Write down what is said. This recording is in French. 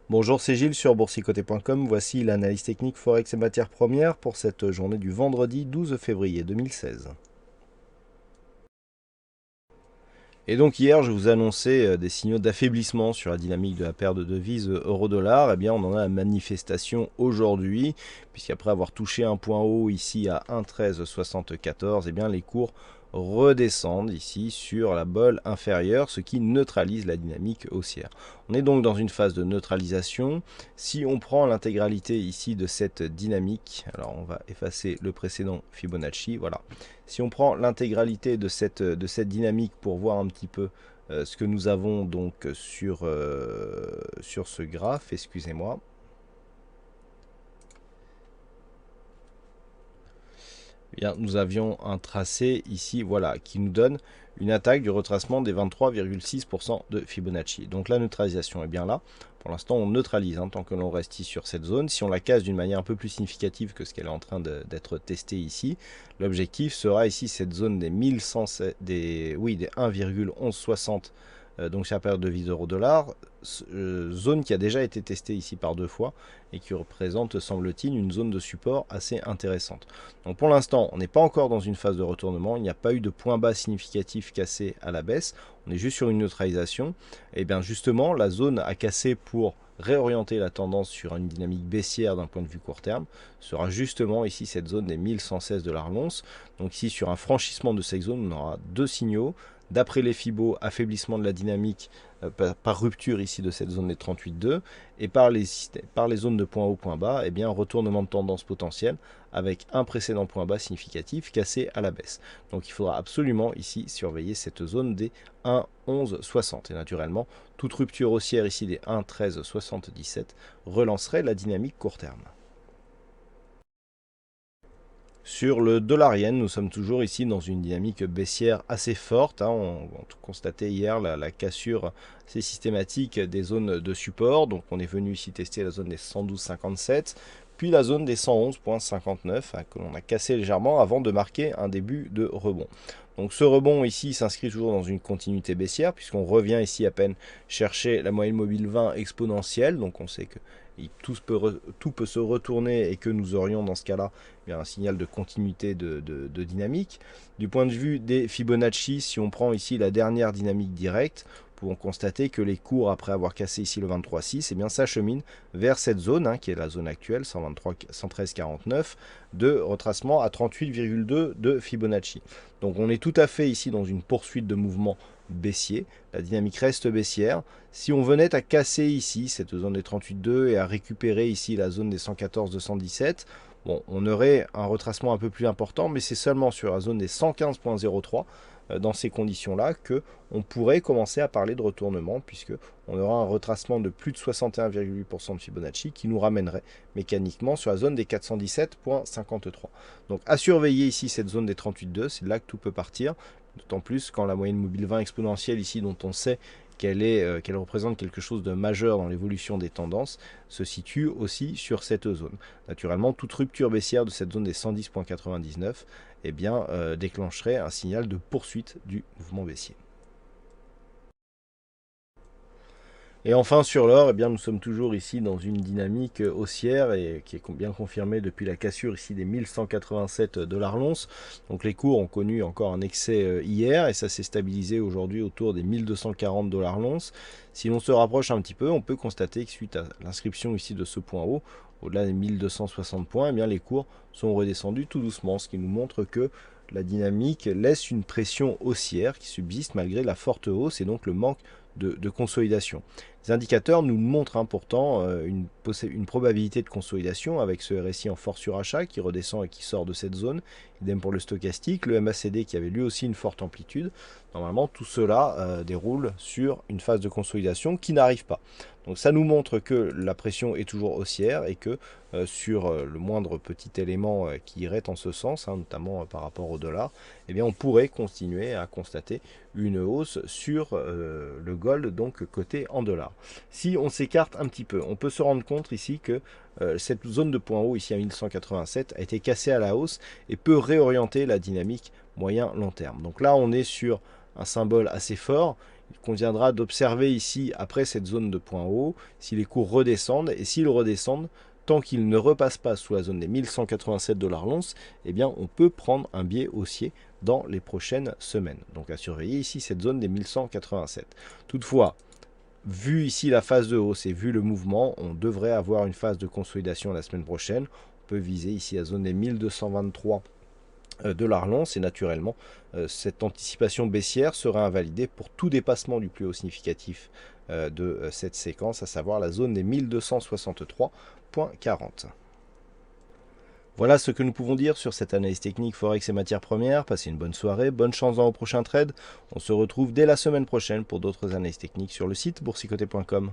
Bonjour, c'est Gilles sur boursicoté.com. Voici l'analyse technique Forex et matières premières pour cette journée du vendredi 12 février 2016. Et donc hier, je vous annonçais des signaux d'affaiblissement sur la dynamique de la paire de devises euro-dollar. Eh bien, on en a la manifestation aujourd'hui, puisqu'après avoir touché un point haut ici à 1,1374, eh bien, les cours redescendent ici sur la bolle inférieure, ce qui neutralise la dynamique haussière. On est donc dans une phase de neutralisation. Si on prend l'intégralité ici de cette dynamique, alors on va effacer le précédent Fibonacci, voilà. Si on prend l'intégralité de cette dynamique pour voir un petit peu ce que nous avons donc sur ce graphe, excusez-moi. Bien, nous avions un tracé ici, voilà, qui nous donne une attaque du retracement des 23,6% de Fibonacci. Donc la neutralisation est bien là. Pour l'instant, on neutralise tant que l'on reste ici sur cette zone. Si on la casse d'une manière un peu plus significative que ce qu'elle est en train d'être testée ici, l'objectif sera ici cette zone des 1100, des 1,1160. Donc c'est la période de devise euro-dollar, zone qui a déjà été testée ici par deux fois et qui représente, semble-t-il, une zone de support assez intéressante. Donc pour l'instant, on n'est pas encore dans une phase de retournement, il n'y a pas eu de point bas significatif cassé à la baisse, on est juste sur une neutralisation. Et bien justement, la zone a cassé pour réorienter la tendance sur une dynamique baissière d'un point de vue court terme sera justement ici cette zone des 1116 $ l'once. Donc ici sur un franchissement de cette zone, on aura deux signaux. D'après les Fibos, affaiblissement de la dynamique par rupture ici de cette zone des 38,2 et par les zones de point haut, point bas, eh bien retournement de tendance potentiel avec un précédent point bas significatif cassé à la baisse. Donc il faudra absolument ici surveiller cette zone des 1,1160 et naturellement toute rupture haussière ici des 1,1377 relancerait la dynamique court terme. Sur le dollar yen, nous sommes toujours ici dans une dynamique baissière assez forte. On constatait hier la cassure assez systématique des zones de support. Donc on est venu ici tester la zone des 112,57, puis la zone des 111,59 que l'on a cassé légèrement avant de marquer un début de rebond. Donc ce rebond ici s'inscrit toujours dans une continuité baissière puisqu'on revient ici à peine chercher la moyenne mobile 20 exponentielle. Donc on sait que tout peut se retourner et que nous aurions dans ce cas-là un signal de continuité de dynamique. Du point de vue des Fibonacci, si on prend ici la dernière dynamique directe, pouvons constater que les cours, après avoir cassé ici le 23,6, eh bien s'acheminent vers cette zone, qui est la zone actuelle, 113,49, de retracement à 38,2 de Fibonacci. Donc on est tout à fait ici dans une poursuite de mouvement baissier. La dynamique reste baissière. Si on venait à casser ici cette zone des 38,2 et à récupérer ici la zone des 114,217, bon, on aurait un retracement un peu plus important, mais c'est seulement sur la zone des 115,03 dans ces conditions-là que on pourrait commencer à parler de retournement, puisque on aura un retracement de plus de 61,8% de Fibonacci qui nous ramènerait mécaniquement sur la zone des 417,53. Donc à surveiller ici cette zone des 38,2, c'est là que tout peut partir, d'autant plus quand la moyenne mobile 20 exponentielle ici, dont on sait qu'elle représente quelque chose de majeur dans l'évolution des tendances, se situe aussi sur cette zone. Naturellement, toute rupture baissière de cette zone des 110,99 eh bien, déclencherait un signal de poursuite du mouvement baissier. Et enfin sur l'or, eh bien, nous sommes toujours ici dans une dynamique haussière et qui est bien confirmée depuis la cassure ici des 1187 $ l'once. Donc les cours ont connu encore un excès hier et ça s'est stabilisé aujourd'hui autour des 1240 $ l'once. Si l'on se rapproche un petit peu, on peut constater que suite à l'inscription ici de ce point haut, au-delà des 1260 points, eh bien, les cours sont redescendus tout doucement, ce qui nous montre que la dynamique laisse une pression haussière qui subsiste malgré la forte hausse et donc le manque de consolidation. Les indicateurs nous montrent pourtant une probabilité de consolidation avec ce RSI en forte surachat qui redescend et qui sort de cette zone. Idem pour le stochastique, le MACD qui avait lui aussi une forte amplitude. Normalement, tout cela déroule sur une phase de consolidation qui n'arrive pas. Donc ça nous montre que la pression est toujours haussière et que sur le moindre petit élément qui irait en ce sens, notamment par rapport au dollar, eh bien on pourrait continuer à constater une hausse sur le gold, donc coté en dollars. Si on s'écarte un petit peu, on peut se rendre compte ici que cette zone de point haut ici à 1187 a été cassée à la hausse et peut réorienter la dynamique moyen-long terme. Donc là on est sur un symbole assez fort Il conviendra d'observer ici, après cette zone de point haut, si les cours redescendent, et s'ils redescendent, tant qu'ils ne repassent pas sous la zone des 1187 $ l'once, eh bien on peut prendre un biais haussier dans les prochaines semaines. Donc à surveiller ici cette zone des 1187. Toutefois, vu ici la phase de hausse et vu le mouvement, on devrait avoir une phase de consolidation la semaine prochaine. On peut viser ici la zone des 1223 $ l'once, et naturellement cette anticipation baissière sera invalidée pour tout dépassement du plus haut significatif de cette séquence, à savoir la zone des 1263,40. Voilà ce que nous pouvons dire sur cette analyse technique Forex et matières premières. Passez une bonne soirée, bonne chance dans vos prochains trades. On se retrouve dès la semaine prochaine pour d'autres analyses techniques sur le site boursicoté.com.